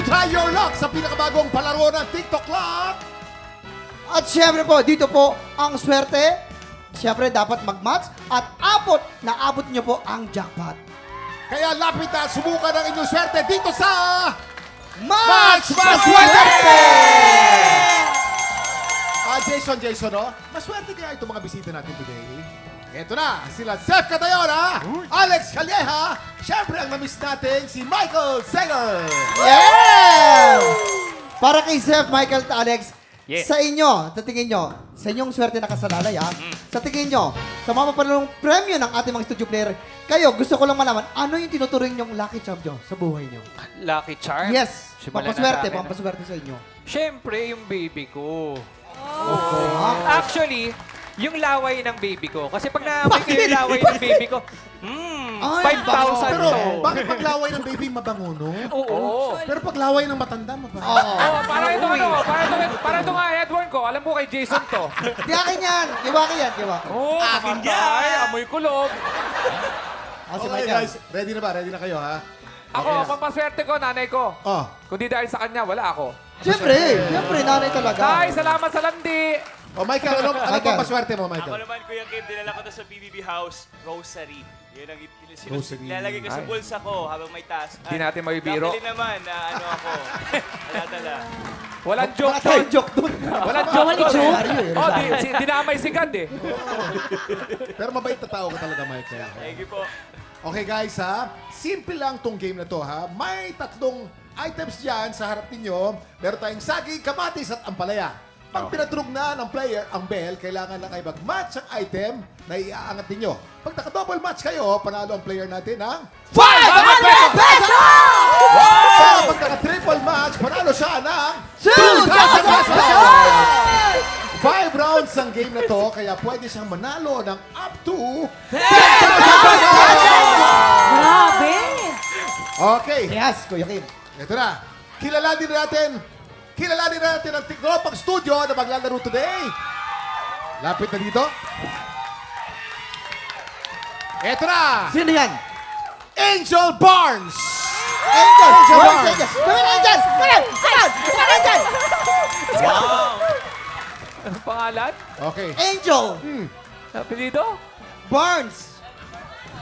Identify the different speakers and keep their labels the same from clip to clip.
Speaker 1: try your luck sa pinakabagong palaro ng TikTok Clock.
Speaker 2: At syempre po, dito po ang swerte. Syempre, dapat mag-match at naabot nyo po ang jackpot.
Speaker 1: Kaya lapit na subukan ang inyong swerte dito sa
Speaker 2: Match
Speaker 1: Maswerte! Jason, oh, maswerte kaya itong mga bisita natin today. Ito na, sila Seth Catayona, Alex Calleja, syempre ang namiss natin si Michael Seger.
Speaker 2: Yeah! Para kay Seth, Michael, at Alex,
Speaker 3: Yes.
Speaker 2: sa inyo, tatingin nyo, sa inyong swerte na kasalalay, ha? Sa tingin nyo, sa mga papanalong premyo ng ating mga studio player, kayo, gusto ko lang malaman, ano yung tinuturing nyong lucky charm nyo sa buhay nyo?
Speaker 3: Lucky charm?
Speaker 2: Yes,
Speaker 3: Simulan na
Speaker 2: pampaswerte,
Speaker 3: sa akin,
Speaker 2: pampaswerte sa inyo.
Speaker 3: Siyempre, yung baby ko.
Speaker 2: Oh.
Speaker 3: Actually, yung laway ng baby ko. Kasi pag naamoy ko yung laway ng baby ko,
Speaker 2: Ay,
Speaker 3: 5,000
Speaker 1: Pero
Speaker 3: to.
Speaker 1: bakit paglaway ng baby mabango, no?
Speaker 3: Oo.
Speaker 1: Pero paglaway ng matanda, mabango.
Speaker 2: Oo.
Speaker 4: Oh, para ito para ito nga headworm ko. Alam mo kay Jason to.
Speaker 2: Di akin yan, kiwaki yan, kiwaki.
Speaker 4: Oh, akin yan. Amoy kulog.
Speaker 2: Si
Speaker 1: Okay
Speaker 2: Michael.
Speaker 1: guys, ready na ba? Ready na kayo, ha?
Speaker 4: Ako, pampaswerte ko, nanay ko.
Speaker 1: Oh,
Speaker 4: Kung di dahil sa kanya, wala ako.
Speaker 2: Siyempre, nanay talaga.
Speaker 4: Tay, salamat sa landi.
Speaker 1: Michael, ano
Speaker 2: Michael.
Speaker 1: pa paswerte mo,
Speaker 5: Ako
Speaker 1: Michael?
Speaker 5: naman, Kuya Kim, dinala ko to sa PBB House, Rosary. Yun ang
Speaker 1: Rosary.
Speaker 5: nilalagay ko sa
Speaker 4: Ay.
Speaker 5: bulsa ko habang may task.
Speaker 4: Di natin mabibiro.
Speaker 5: Luckily naman na ano ako, dala.
Speaker 4: Walang
Speaker 2: Wala
Speaker 4: joke
Speaker 2: tayong
Speaker 4: doon.
Speaker 2: joke dun.
Speaker 4: Walang joke doon.
Speaker 2: Rosario eh,
Speaker 4: Oh,
Speaker 2: Rosario.
Speaker 4: dinamay si God eh.
Speaker 1: Pero mabait na tao ka talaga, Michael.
Speaker 5: Thank you po.
Speaker 1: Okay guys, ha? Simple lang tong game na to, ha? May tatlong items dyan sa harap ninyo. Meron tayong saging, kamatis at ampalaya. Pag pinadrug na ng player ang bell, kailangan lang kayo mag-match ang item na iaangat ninyo. Pag naka-double match kayo, panalo ang player natin ng
Speaker 2: 500 pesos!
Speaker 1: Pero pag naka-triple match, panalo siya ng 2,000 pesos! 5 rounds ang game na to, kaya pwede siyang manalo ng up to 10,000 pesos!
Speaker 6: Grabe!
Speaker 1: Okay,
Speaker 2: Yes, Kuya Kim.
Speaker 1: ito na. Kilalanin natin ang Tikropang Studio na maglalaro today. Lapit na dito. Ito na.
Speaker 2: Sino yan?
Speaker 1: Angel Barnes.
Speaker 2: Angel!
Speaker 1: Angel
Speaker 2: Barnes,
Speaker 1: Barnes.
Speaker 2: Angel! Come on, Angel! Come on! Come on, Angel!
Speaker 4: Anong pangalan?
Speaker 1: Okay.
Speaker 2: Angel!
Speaker 4: Apelido?
Speaker 2: Barnes!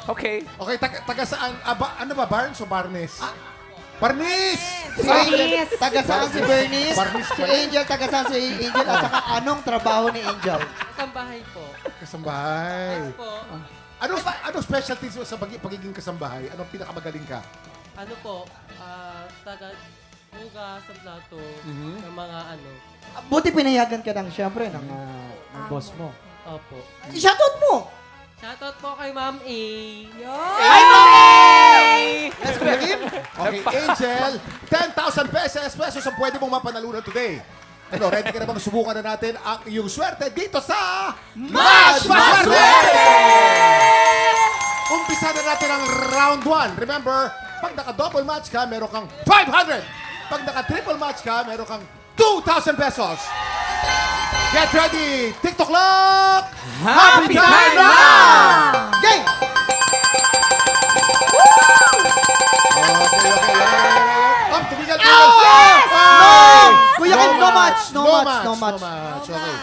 Speaker 4: Okay.
Speaker 1: Okay, taga saan? Ano ba? Barnes o Barnes? Barnes!
Speaker 2: Si Angel, taga saan si Bernice?
Speaker 1: Barnes
Speaker 2: Si
Speaker 1: pala.
Speaker 2: Angel, taga saan si Angel? At saka anong trabaho ni Angel?
Speaker 7: Kasambahay po.
Speaker 1: Kasambahay.
Speaker 7: Po.
Speaker 1: Anong specialties mo sa pagiging kasambahay? Anong pinakamagaling ka?
Speaker 7: Ano po, taga buga sa plato ng mga ano.
Speaker 2: Buti pinayagan ka ng, syempre, ng boss mo.
Speaker 7: Opo.
Speaker 2: I-shoutout mo!
Speaker 7: Shoutout po kay Ma'am A.
Speaker 2: Yes, Kuya Kim?
Speaker 1: Okay, Angel, 10,000 pesos ang pwede mong mapanalunan today. Ano, ready ka na bang subukan na natin ang iyong swerte dito sa Match Maswerte! Umpisa na natin ang round 1. Remember, pag naka-double match ka, meron kang 500. Pag naka-triple match ka, meron kang 2,000 pesos. Get ready! TikTok Clock! Happy time na!
Speaker 2: Game!
Speaker 1: Okay. Tumigil.
Speaker 2: No! Kuya Kim, no match, no match, no match.
Speaker 1: Okay.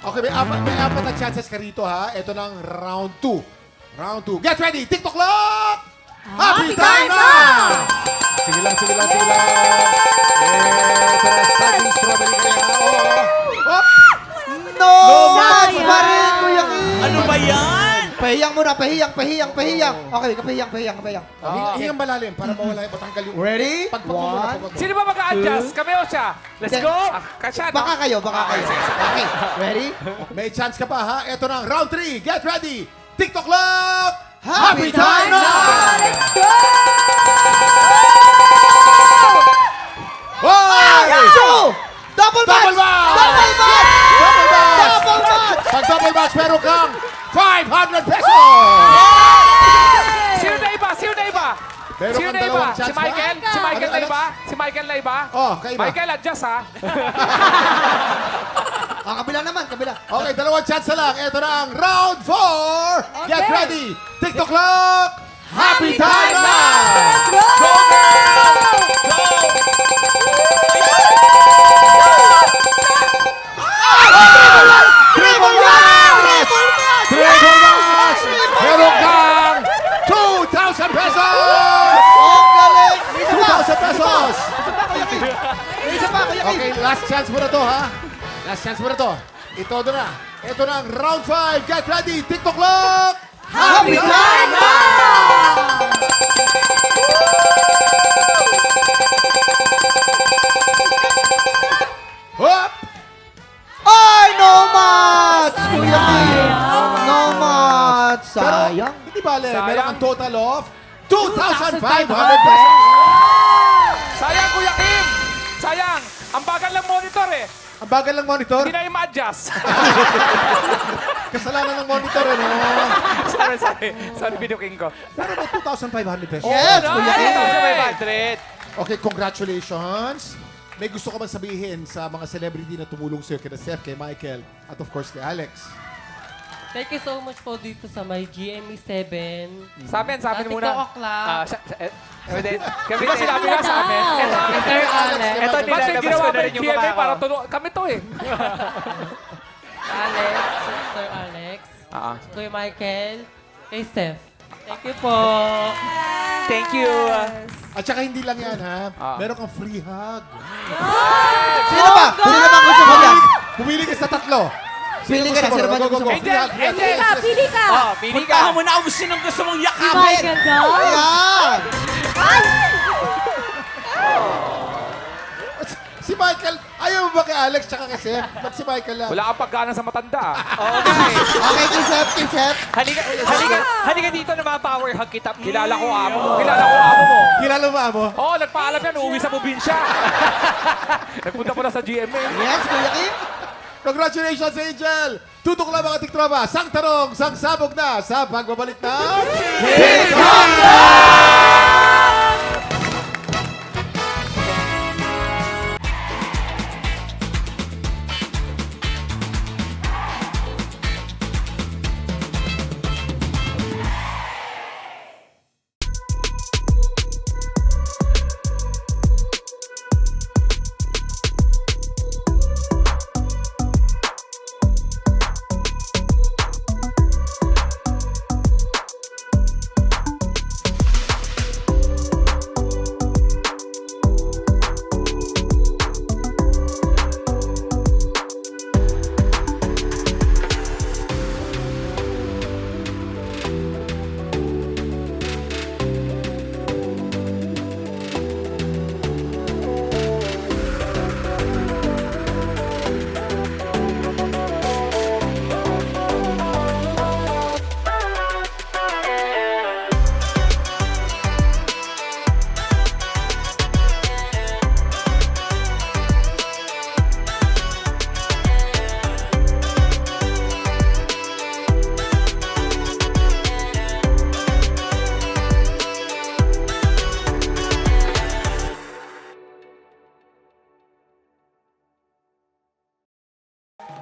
Speaker 1: Okay, may apat na chances ka rito, ha? Ito ng round 2. Round 2. Get ready! TikTok Clock! Happy time na! Sige lang. Ito na, saging strawberry kaya. Oh!
Speaker 2: No match pa rin, Kuya Kim!
Speaker 5: Ano ba yan?
Speaker 2: Pahiyang muna, pahiyang. Okay, pahiyang.
Speaker 1: Hingang malalim para mawala yung matanggal yung...
Speaker 2: Ready?
Speaker 1: Pagpag mo muna,
Speaker 2: One.
Speaker 1: pagpag mo.
Speaker 4: Sino ba mag-a-adjust? Kami o siya? Let's go! Kasya, no?
Speaker 2: Baka kayo. Okay, ready?
Speaker 1: May chance ka pa, ha? Ito na, round 3. Get ready! TikTok Clock!
Speaker 2: Happy time na!
Speaker 6: Let's go!
Speaker 1: Hoy!
Speaker 2: Two! Double match!
Speaker 1: Double match!
Speaker 2: Double match!
Speaker 1: Double match!
Speaker 2: Double match!
Speaker 1: Pag double match, meron kang 500 pesos!
Speaker 4: Sino na iba?
Speaker 1: Meron
Speaker 4: Sino
Speaker 1: kang
Speaker 4: na iba?
Speaker 1: dalawang
Speaker 4: Si
Speaker 1: chance pa.
Speaker 4: Michael? Si Michael na
Speaker 1: Ano?
Speaker 4: iba? Si Michael na iba?
Speaker 1: Oh, kaiba.
Speaker 4: Michael, adjust ha?
Speaker 2: Kabila naman, kabila.
Speaker 1: Okay, dalawang chance na lang. Ito na ang round 4. Get ready. TikTok Clock. Happy time na!
Speaker 6: Let's go!
Speaker 5: Go!
Speaker 1: chance mo na to, ha? Last chance mo na to. Ito na. Ito na ang round 5. Get ready. TikTok clock.
Speaker 2: Happy time
Speaker 1: Hop!
Speaker 2: Ay, no match! Kuya Kim! No match!
Speaker 1: Pero,
Speaker 2: Sayang.
Speaker 1: hindi bale.
Speaker 4: Sayang.
Speaker 1: Meron kang total of 2,500 pesos.
Speaker 4: Sayang, Kuya Kim! Sayang! Ang bagal lang monitor eh.
Speaker 1: Ang bagal ng monitor.
Speaker 4: Hindi na i-adjust.
Speaker 1: Kasalanan ng monitor, ano?
Speaker 4: Sorry, video king ko.
Speaker 1: Pero may 2,500 pesos.
Speaker 2: Yes, Kuya Kim!
Speaker 3: 2,500.
Speaker 1: Okay, congratulations. May gusto ka bang sabihin sa mga celebrity na tumulong sa'yo, kina Seth, kay Michael, at of course kay Alex?
Speaker 7: Thank you so much po dito sa my GME 7.
Speaker 3: Sa amin muna.
Speaker 7: TikTok O'Clock.
Speaker 3: Kami din. Kami
Speaker 4: Di ba sinabi nga sa amin?
Speaker 7: Mr. Alex.
Speaker 3: Ito,
Speaker 4: Ba't may
Speaker 3: nilalabas
Speaker 4: ginawa
Speaker 3: ko
Speaker 4: pa
Speaker 3: na rin
Speaker 4: yung
Speaker 3: yung
Speaker 4: GMA
Speaker 3: mukha
Speaker 4: para
Speaker 3: ko.
Speaker 4: kami to eh.
Speaker 7: Alex. Mr. Alex. Kuya Michael. Kay Steph. Thank you po.
Speaker 3: Thank you.
Speaker 1: At saka hindi lang yan, ha? Meron kang free hug.
Speaker 2: Sino ba? Sino ba gusto mo yan?
Speaker 1: Pumili ka sa tatlo.
Speaker 2: Pili ka na. Sino ba
Speaker 1: Go, go,
Speaker 2: gusto
Speaker 1: go.
Speaker 2: mo?
Speaker 1: Free hug, free hug.
Speaker 6: Pili ka, pili ka.
Speaker 3: Pili ka.
Speaker 5: Puntahan mo na kung sinong gusto mong
Speaker 6: Si
Speaker 5: yakapin.
Speaker 6: Michael daw.
Speaker 2: Ayan!
Speaker 1: Si Michael, ayaw mo ba kay Alex tsaka kay Seth? Ba't si Michael lang?
Speaker 4: Wala kang pagganan sa matanda.
Speaker 3: Okay.
Speaker 2: Okay, Kisep, Kisep.
Speaker 3: Halika dito na mga power hug kita.
Speaker 4: Kilala ko amo mo. Kilala ko amo mo.
Speaker 1: Kilala mo, Amo?
Speaker 4: Oo, nagpaalam yan. Uuwi sa probinsya. Nagpunta po na sa GMA.
Speaker 2: Yes, Kuya Kim.
Speaker 1: Congratulations, Angel! Tutok lang mga tiktropa. Sang tarong, sang sabog na sa pagbabalik ng...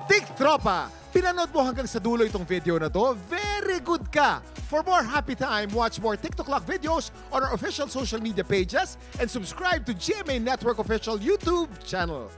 Speaker 1: Tiktropa! Pinanood mo hanggang sa dulo itong video na to? Very good ka! For more happy time, watch more TikTok Clock videos on our official social media pages and subscribe to GMA Network official YouTube channel.